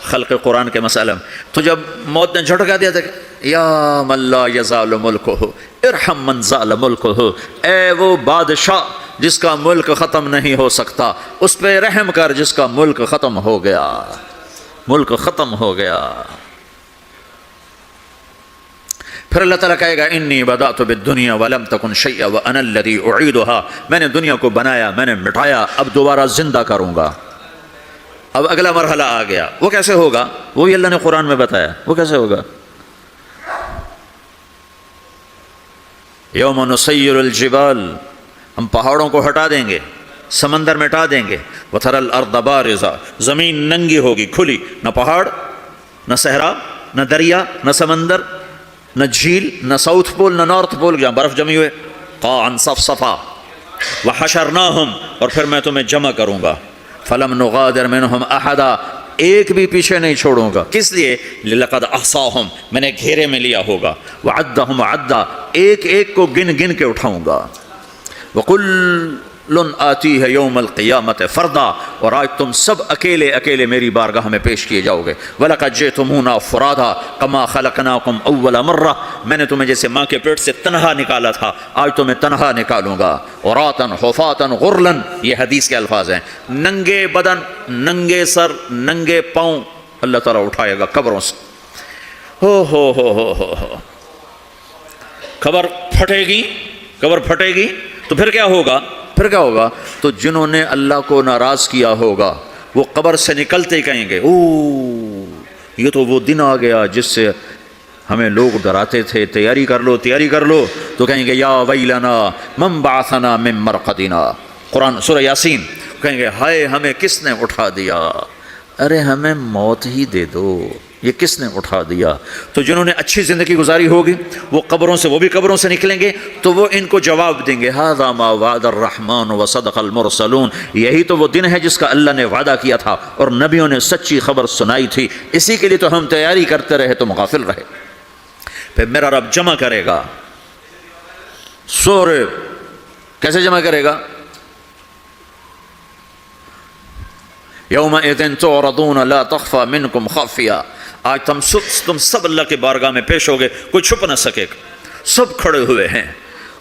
خلق قرآن کے مسئلہ میں، تو جب موت نے جھٹکا دیا تھا کہ یا من لا یزال ملکہ ارحم من زال ملکہ، اے وہ بادشاہ جس کا ملک ختم نہیں ہو سکتا، اس پہ رحم کر جس کا ملک ختم ہو گیا، ملک ختم ہو گیا۔ پھر اللہ تعالیٰ کہے گا انی بدأت بالدنیا ولم تکن شیئا وانا الذی اعیدها، میں نے دنیا کو بنایا، میں نے مٹایا، اب دوبارہ زندہ کروں گا۔ اب اگلا مرحلہ آ گیا، وہ کیسے ہوگا؟ وہی اللہ نے قرآن میں بتایا، وہ کیسے ہوگا؟ یوم نسیر الجبال، ہم پہاڑوں کو ہٹا دیں گے، سمندر مٹا دیں گے، وتری الارض بارزہ، زمین ننگی ہوگی، کھلی، نہ پہاڑ، نہ صحرا، نہ دریا، نہ سمندر، نہ جھیل، نہ ساؤتھ پول، نہ نارتھ پول جہاں برف جمی ہوئے، قاعا صفصفا، وحشرناہم، اور پھر میں تمہیں جمع کروں گا، فلم نغادر منہم احدا، ایک بھی پیچھے نہیں چھوڑوں گا، کس لیے؟ لقد احصاہم، میں نے گھیرے میں لیا ہوگا، وعدہم عدا، ایک ایک کو گن گن کے اٹھاؤں گا، وَكُلٌّ آتِيهَ يَوْمَ الْقِيَامَةِ فَرْدًا، اور آج تم سب اکیلے اکیلے میری بارگاہ میں پیش کیے جاؤ گے، وَلَقَدْ جِئْتُمُونَا فُرَادًا كَمَا خَلَقْنَاكُمْ أَوَّلَ مَرَّةٍ، میں نے تمہیں جیسے ماں کے پیٹ سے تنہا نکالا تھا، آج تمہیں تنہا نکالوں گا، عُرَاةً حُفَاةً غُرْلًا، یہ حدیث کے الفاظ ہیں، ننگے بدن، ننگے سر، ننگے پاؤں اللہ تعالیٰ اٹھائے گا قبروں سے، ہو قبر پھٹے گی، قبر پھٹے گی تو پھر کیا ہوگا؟ پھر کیا ہوگا؟ تو جنہوں نے اللہ کو ناراض کیا ہوگا وہ قبر سے نکلتے ہی کہیں گے او یہ تو وہ دن آ گیا جس سے ہمیں لوگ ڈراتے تھے، تیاری کر لو تیاری کر لو، تو کہیں گے یا ویلنا من بعثنا من مرقدنا، قرآن سورہ یاسین، کہیں گے ہائے ہمیں کس نے اٹھا دیا، ارے ہمیں موت ہی دے دو، یہ کس نے اٹھا دیا؟ تو جنہوں نے اچھی زندگی گزاری ہوگی وہ قبروں سے، وہ بھی قبروں سے نکلیں گے تو وہ ان کو جواب دیں گے ھذا ما وعد الرحمن وصدق المرسلون، یہی تو وہ دن ہے جس کا اللہ نے وعدہ کیا تھا اور نبیوں نے سچی خبر سنائی تھی، اسی کے لیے تو ہم تیاری کرتے رہے، تم غافل رہے۔ پھر میرا رب جمع کرے گا، سورے کیسے جمع کرے گا؟ یومئذ تعرضون لا تخفى منکم خافیہ، آج تم سب اللہ کے بارگاہ میں پیش ہوگے، کوئی چھپ نہ سکے گا، سب کھڑے ہوئے ہیں۔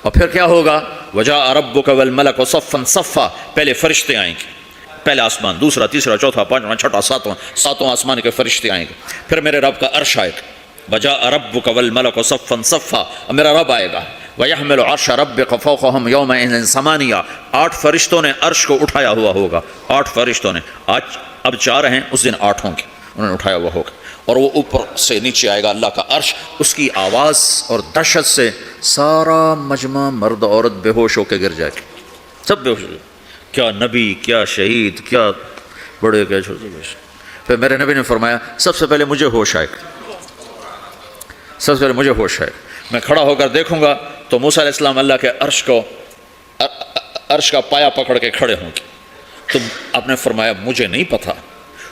اور پھر کیا ہوگا؟ وجاء ربک والملک صفا صفا، پہلے فرشتے آئیں گے، پہلا آسمان، دوسرا، تیسرا، چوتھا، پانچواں، چھٹا، ساتواں آسمان کے فرشتے آئیں گے، پھر میرے رب کا عرش آئے گا، وجاء ربک والملک صفا صفا، میرا رب آئے گا، وَيَحْمِلُ عَرْشَ رَبِّكَ فَوْقَهُمْ يَوْمَئِذٍ ثَمَانِيَةٌ، 8 فرشتوں نے عرش کو اٹھایا ہوا ہوگا، 8 فرشتوں نے، آج اب 4 ہیں، اس دن 8 ہوں گے، انہوں نے اٹھایا ہوا ہوگا، اور وہ اوپر سے نیچے آئے گا اللہ کا عرش، اس کی آواز اور دہشت سے سارا مجمع مرد عورت بے ہوش ہو کے گر جائے گا، سب بے ہوش ہو گئے، کیا نبی، کیا شہید، کیا بڑے، کیا چھوٹے۔ پھر میرے نبی نے فرمایا سب سے پہلے مجھے ہوش آئے گا، سب سے پہلے مجھے ہوش آئے گا، میں کھڑا ہو کر دیکھوں گا تو موسیٰ علیہ السلام اللہ کے عرش کا پایا پکڑ کے کھڑے ہوں گے، تو آپ نے فرمایا مجھے نہیں پتہ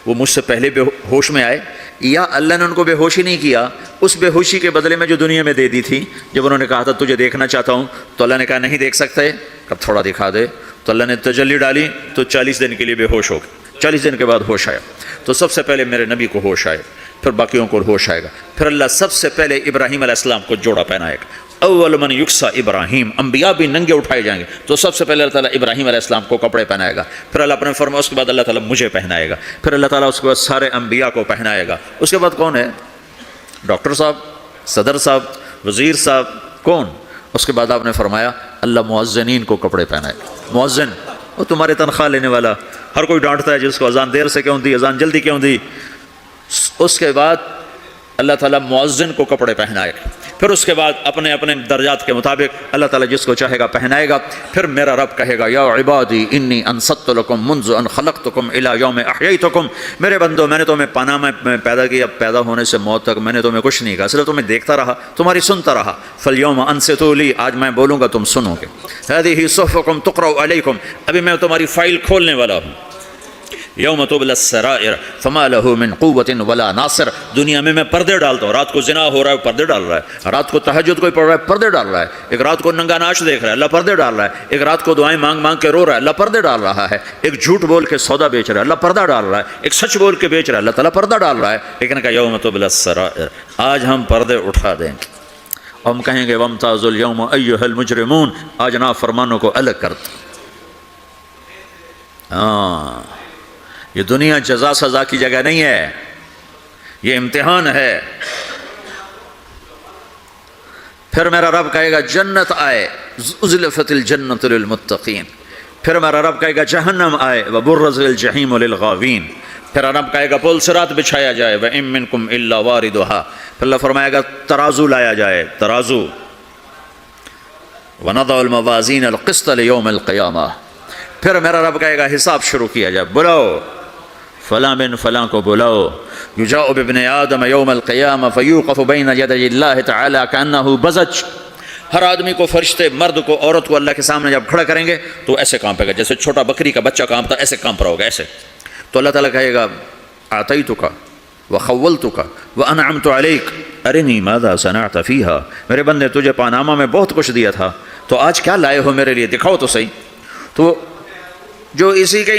وہ مجھ سے پہلے بے ہوش میں آئے یا اللہ نے ان کو بے ہوشی نہیں کیا، اس بے ہوشی کے بدلے میں جو دنیا میں دے دی تھی، جب انہوں نے کہا تھا تجھے دیکھنا چاہتا ہوں تو اللہ نے کہا نہیں دیکھ سکتے، کب تھوڑا دکھا دے، تو اللہ نے تجلی ڈالی تو 40 دن کے لیے بے ہوش ہو گئے، 40 دن کے بعد ہوش آیا، تو سب سے پہلے میرے نبی کو ہوش آئے، پھر باقیوں کو ہوش آئے گا، پھر اللہ سب سے پہلے ابراہیم علیہ السلام کو جوڑا پہنائے گا، اول من یکسا ابراہیم، انبیاء بھی ننگے اٹھائے جائیں گے، تو سب سے پہلے اللہ تعالیٰ ابراہیم علیہ السلام کو کپڑے پہنائے گا، پھر اللہ اپنے فرمایا اس کے بعد اللہ تعالیٰ مجھے پہنائے گا، پھر اللہ تعالیٰ اس کے بعد سارے انبیاء کو پہنائے گا، اس کے بعد کون ہے؟ ڈاکٹر صاحب، صدر صاحب، وزیر صاحب، کون؟ اس کے بعد آپ نے فرمایا اللہ مؤذنین کو کپڑے پہنائے. مؤذن وہ تمہاری تنخواہ لینے والا، ہر کوئی ڈانٹتا ہے جس کو اذان دیر سے کیوں دی، اذان جلدی کیوں دی. اس کے بعد اللہ تعالیٰ مؤذن کو کپڑے پہنائے. پھر اس کے بعد اپنے اپنے درجات کے مطابق اللہ تعالیٰ جس کو چاہے گا پہنائے گا. پھر میرا رب کہے گا یا عبادی انی انصت لکم منذ ان خلقتکم الی یوم احییتکم، میرے بندو میں نے تمہیں پناہ میں پیدا کیا، پیدا ہونے سے موت تک میں نے تمہیں کچھ نہیں کہا، صرف تمہیں دیکھتا رہا، تمہاری سنتا رہا. فالیوم انصتوا لی، آج میں بولوں گا تم سنو گے. ہذہ صحفکم تقرأ علیکم، ابھی میں تمہاری فائل کھولنے والا ہوں. یوم تبلی السرائر فما له من قوت ولا ناصر، دنیا میں پردے ڈالتا ہوں. رات کو زنا ہو رہا ہے پردے ڈال رہا ہے، رات کو تہجد کوئی پڑھ رہا ہے پردے ڈال رہا ہے، ایک رات کو ننگا ناچ دیکھ رہا ہے اللہ پردے ڈال رہا ہے، ایک رات کو دعائیں مانگ مانگ کے رو رہا ہے اللہ پردے ڈال رہا ہے، ایک جھوٹ بول کے سودا بیچ رہا ہے اللہ پردہ ڈال رہا ہے، ایک سچ بول کے بیچ رہا ہے اللہ تعالیٰ پردہ ڈال رہا ہے. لیکن کہ یوم تبلی السرائر، آج ہم پردے اٹھا دیں گے. ہم کہیں گے وامتازوا اليوم ایھا المجرمون، آج نافرمانوں کو الگ کر دو. یہ دنیا جزا سزا کی جگہ نہیں ہے، یہ امتحان ہے. پھر میرا رب کہے گا جنت آئے، ازلفت الجنت للمتقین. پھر میرا رب کہے گا جہنم آئے، وبرزت الجحیم للغاوین. پھر رب کہے گا پل صراط بچھایا جائے، وَإِن مِّنكُمْ إِلَّا وَارِدُهَا. پھر اللہ فرمائے گا ترازو لایا جائے، ترازو. وَنَضَعُ الْمَوَازِينَ الْقِسْطَ لِيَوْمِ الْقِيَامَةِ. پھر میرا رب کہے گا حساب شروع کیا جائے، بلاؤ فلاں بن فلاں کو بلاؤ. یجاء بابن آدم یوم القیامہ فیوقف بین یدی اللہ تعالی کأنہ بزج. ہر آدمی کو، فرشتے، مرد کو، عورت کو اللہ کے سامنے جب کھڑا کریں گے تو ایسے کانپے گا جیسے چھوٹا بکری کا بچہ کانپتا، ایسے کانپ رہا ہوگا ایسے. تو اللہ تعالیٰ کہے گا اعطیتک وخولتک وانعمت علیک ارنی ماذا صنعت فیہا. میرے بندے تجھے پانامہ میں بہت کچھ دیا تھا، تو آج کیا لائے ہو میرے لیے، دکھاؤ تو صحیح. تو جو اسی کے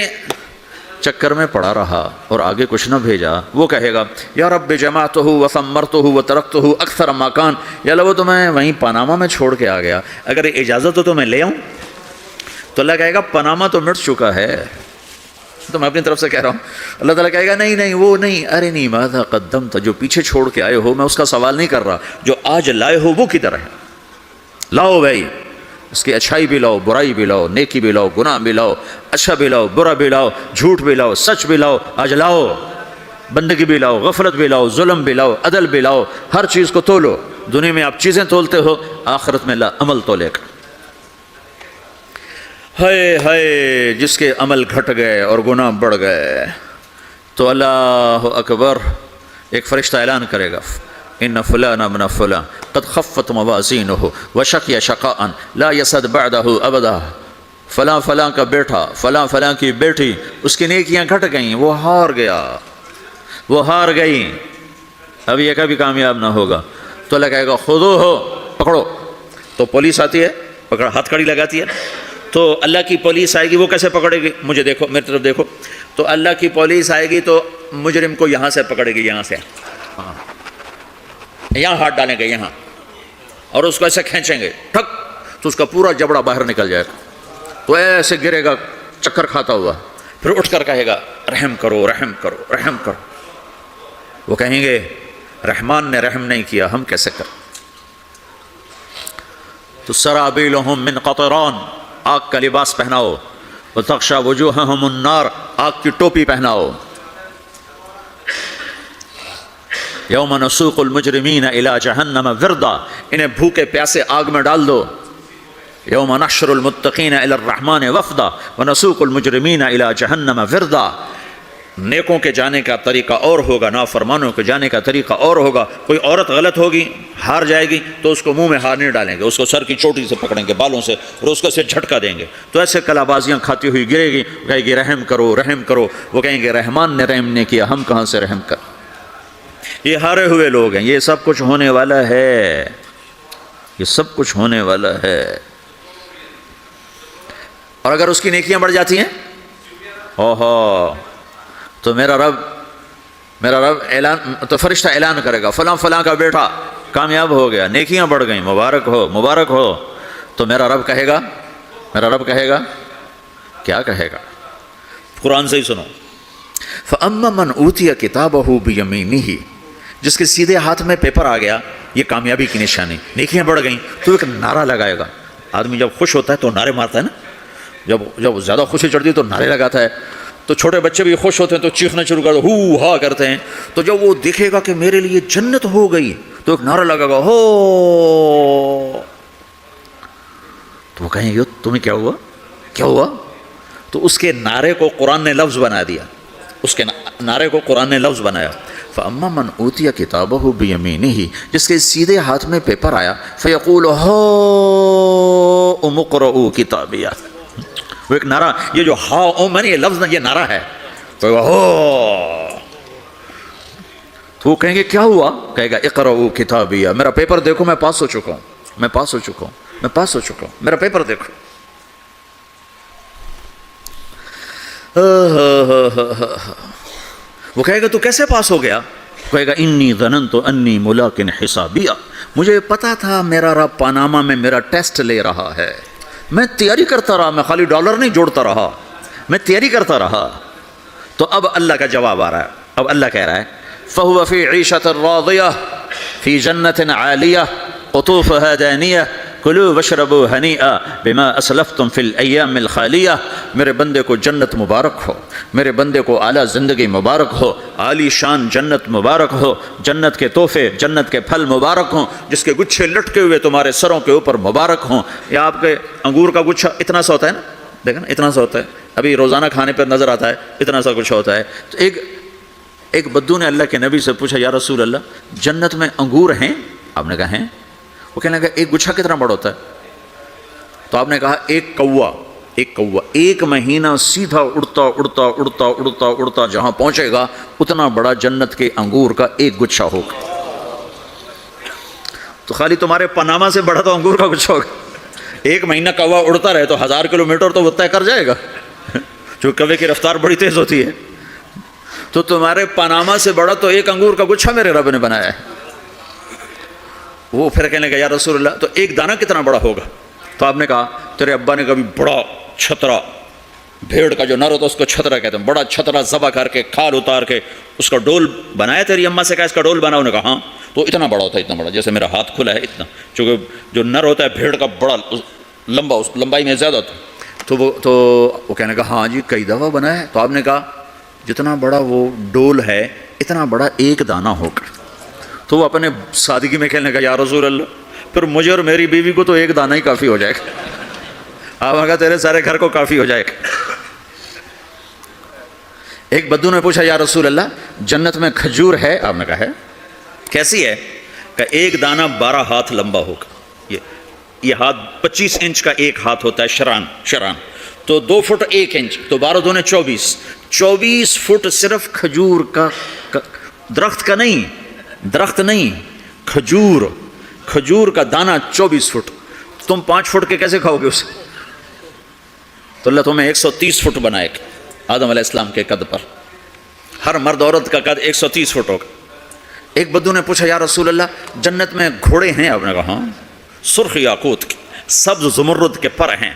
چکر میں پڑا رہا اور آگے کچھ نہ بھیجا، وہ کہے گا یا رب جمعتہ وثمرتہ وترکتہ اکثر ما کان. یا اللہ وہ تو میں وہیں پاناما میں چھوڑ کے آ گیا، اگر اجازت ہو تو میں لے آؤں. تو اللہ کہے گا پاناما تو مٹ چکا ہے، تو میں اپنی طرف سے کہہ رہا ہوں. اللہ تعالیٰ کہے گا نہیں نہیں وہ نہیں، ارنی ماذا قدمت، جو پیچھے چھوڑ کے آئے ہو میں اس کا سوال نہیں کر رہا، جو آج لائے ہو وہ کدھر ہے. لاؤ بھائی، اس کی اچھائی بھی لاؤ، برائی بھی لاؤ، نیکی بھی لاؤ، گناہ بھی لاؤ، اچھا بھی لاؤ، برا بھی لاؤ، جھوٹ بھی لاؤ، سچ بھی لاؤ. آج لاؤ، بندگی بھی لاؤ، غفلت بھی لاؤ، ظلم بھی لاؤ، عدل بھی لاؤ. ہر چیز کو تولو. دنیا میں آپ چیزیں تولتے ہو، آخرت میں اللہ عمل تولے گا. ہائے ہائے جس کے عمل گھٹ گئے اور گناہ بڑھ گئے، تو اللہ اکبر، ایک فرشتہ اعلان کرے گا ان فلان ابن فلان قد خفت موازینہ وشقی شقاء لا یسد بعدہ ابدا. فلاں فلاں کا بیٹا، فلاں فلاں کی بیٹی، اس کی نیکیاں گھٹ گئیں، وہ ہار گیا، وہ ہار گئی، اب یہ کبھی کامیاب نہ ہوگا. تو اللہ کہے گا خودو ہو، پکڑو. تو پولیس آتی ہے، پکڑ ہتھ کڑی لگاتی ہے. تو اللہ کی پولیس آئے گی، وہ کیسے پکڑے گی؟ مجھے دیکھو، میری طرف دیکھو. تو اللہ کی پولیس آئے گی تو مجرم کو یہاں سے پکڑے گی، یہاں سے یہاں ہاتھ ڈالیں گے یہاں، اور اس کو ایسے کھینچیں گے ٹھک، تو اس کا پورا جبڑا باہر نکل جائے گا. تو ایسے گرے گا چکر کھاتا ہوا. پھر اٹھ کر کہے گا رحم کرو، رحم کرو، رحم کرو. وہ کہیں گے رحمان نے رحم نہیں کیا، ہم کیسے کریں؟ تو سرابیلہم من قطران، آگ کا لباس پہناؤ. وتغشا وجوہہم النار، آگ کی ٹوپی پہناؤ. یوم نسوق المجرمین الی جہنم وردا، انہیں بھوکے پیاسے آگ میں ڈال دو. یوم نحشر المتقین الی الرحمن وفدا ونسوق المجرمین الی جہنم وردا. نیکوں کے جانے کا طریقہ اور ہوگا، نافرمانوں کے جانے کا طریقہ اور ہوگا. کوئی عورت غلط ہوگی، ہار جائے گی، تو اس کو منہ میں ہار نہیں ڈالیں گے، اس کو سر کی چوٹی سے پکڑیں گے، بالوں سے، اور اس کو سے جھٹکا دیں گے. تو ایسے کلا بازیاں کھاتی ہوئی گرے گی، کہے گی رحم کرو، رحم کرو. وہ کہیں گے رحمان نے رحم نہیں کیا، ہم کہاں سے رحم کر. یہ ہارے ہوئے لوگ ہیں. یہ سب کچھ ہونے والا ہے، یہ سب کچھ ہونے والا ہے. اور اگر اس کی نیکیاں بڑھ جاتی ہیں، اوہو، تو میرا رب اعلان، تو فرشتہ اعلان کرے گا فلاں فلاں کا بیٹا کامیاب ہو گیا، نیکیاں بڑھ گئیں، مبارک ہو، مبارک ہو. تو میرا رب کہے گا کیا کہے گا؟ قرآن سے ہی سنو. فَأَمَّا مَنْ أُوتِيَ كِتَابَهُ بِيَمِينِهِ، جس کے سیدھے ہاتھ میں پیپر آ گیا، یہ کامیابی کی نشانی، نیکیاں بڑھ گئیں تو ایک نعرہ لگائے گا. آدمی جب خوش ہوتا ہے تو نعرے مارتا ہے نا، جب زیادہ خوشی چڑھتی ہے تو نعرے لگاتا ہے. تو چھوٹے بچے بھی خوش ہوتے ہیں تو چیخنا شروع کر دو، ہو ہا کرتے ہیں. تو جب وہ دیکھے گا کہ میرے لیے جنت ہو گئی تو ایک نعرہ لگا گا، ہو. تو وہ کہیں گے تمہیں کیا ہوا، کیا ہوا؟ تو اس کے نعرے کو قرآن نے لفظ بنا دیا، اس کے نعرے کو قرآن نے لفظ بنایا. فَأَمَّا مَنْ أُوتِيَ كِتَابَهُ بِيَمِينِهِ، جس کے سیدھے ہاتھ میں پیپر آیا، فَيَقُولُ هَاؤْمُ اقْرَءُوا كِتَابِيَهْ. وہ ایک نعرہ، یہ جو ہا او میں نے یہ لفظ یہ نعرہ ہے. تو وہ کہیں گے کیا ہوا؟ کہے گا اقرؤوا کتابیہ، میرا پیپر دیکھو، میں پاس ہو چکا ہوں، میں پاس ہو چکا ہوں، میں پاس ہو چکا ہوں، میرا پیپر دیکھو. وہ کہے گا تو کیسے پاس ہو گیا؟ کہے گا انی ظننت انی ملاق حسابیہ، مجھے پتا تھا میرا رب پاناما میں میرا ٹیسٹ لے رہا ہے. میں تیاری کرتا رہا، میں خالی ڈالر نہیں جوڑتا رہا، میں تیاری کرتا رہا. تو اب اللہ کا جواب آ رہا ہے. اب اللہ کہہ رہا ہے فَهُوَ فِي عِيشَةٍ رَاضِيَةٍ فِي جَنَّةٍ عَالِيَةٍ قُطُوفُهَا دَانِيَةٌ كُلُوا وَاشْرَبُوا هَنِيئًا بِمَا أَسْلَفْتُمْ فِي الْأَيَّامِ الْخَالِيَةِ. میرے بندے کو جنت مبارک ہو، میرے بندے کو اعلیٰ زندگی مبارک ہو، عالی شان جنت مبارک ہو، جنت کے تحفے، جنت کے پھل مبارک ہوں، جس کے گچھے لٹکے ہوئے تمہارے سروں کے اوپر مبارک ہوں. یا آپ کے انگور کا گچھا اتنا سا ہوتا ہے نا، دیکھیں نا اتنا سا ہوتا ہے، ابھی روزانہ کھانے پر نظر آتا ہے، اتنا سا کچھ ہوتا ہے. تو ایک بدو نے اللہ کے نبی سے پوچھا یا رسول اللہ جنت میں انگور ہیں؟ آپ نے کہا ہیں. وہ کہنے لگا ایک گچھا کتنا بڑا ہوتا ہے؟ تو آپ نے کہا ایک کوا ایک مہینہ سیدھا اڑتا اڑتا اڑتا اڑتا اڑتا جہاں پہنچے گا اتنا بڑا جنت کے انگور کا ایک گچھا ہوگا. تو خالی تمہارے پاناما سے بڑا تو انگور کا گچھا ہوگا. ایک مہینہ کوا اڑتا رہے تو 1000 کلومیٹر تو وہ طے کر جائے گا، جو کوے کی رفتار بڑی تیز ہوتی ہے. تو تمہارے پاناما سے بڑا تو ایک انگور کا گچھا میرے رب نے بنایا ہے. وہ پھر کہنے لگا یا رسول اللہ تو ایک دانہ کتنا بڑا ہوگا؟ تو آپ نے کہا تیرے ابا نے کبھی بڑا چھترا، بھیڑ کا جو نر ہوتا ہے اس کو چھترا کہتے ہیں، بڑا چھترا ذبح کر کے کھال اتار کے اس کا ڈول بنایا؟ تیری اماں سے کہا اس کا ڈول بنا؟ انہوں نے کہا ہاں. تو اتنا بڑا ہوتا ہے، اتنا بڑا جیسے میرا ہاتھ کھلا ہے اتنا، چونکہ جو نر ہوتا ہے بھیڑ کا بڑا لمبا، اس لمبائی میں زیادہ ہوتا ہے. تو وہ کہنے کا ہاں جی کئی دفعہ بنا ہے. تو آپ نے کہا جتنا بڑا وہ ڈول ہے اتنا بڑا ایک دانہ ہوگا. تو وہ اپنے سادگی میں کہنے کا یا رسول اللہ پھر مجھے اور میری بیوی کو تو ایک دانہ ہی کافی ہو جائے گا. آپ کہا تیرے سارے گھر کو کافی ہو جائے گا. ایک بدو نے پوچھا یا رسول اللہ جنت میں کھجور ہے؟ آپ نے کہا ہے. کیسی ہے؟ کہ ایک دانہ 12 ہاتھ لمبا ہوگا. یہ ہاتھ 25 انچ کا ایک ہاتھ ہوتا ہے، شران تو 2 فٹ 1 انچ تو 12 دونے 24 فٹ صرف کھجور کا، درخت نہیں، کھجور کا دانہ 24 فٹ. تم 5 فٹ کے کیسے کھاؤ گے اسے؟ تو اللہ تمہیں 130 فٹ بنائے گا. آدم علیہ السلام کے قد پر ہر مرد عورت کا قد 130 فٹ ہوگا. ایک بدو نے پوچھا یا رسول اللہ جنت میں گھوڑے ہیں؟ آپ نے کہا ہاں، سرخ یاقوت کے، سبز زمرد کے پر ہیں،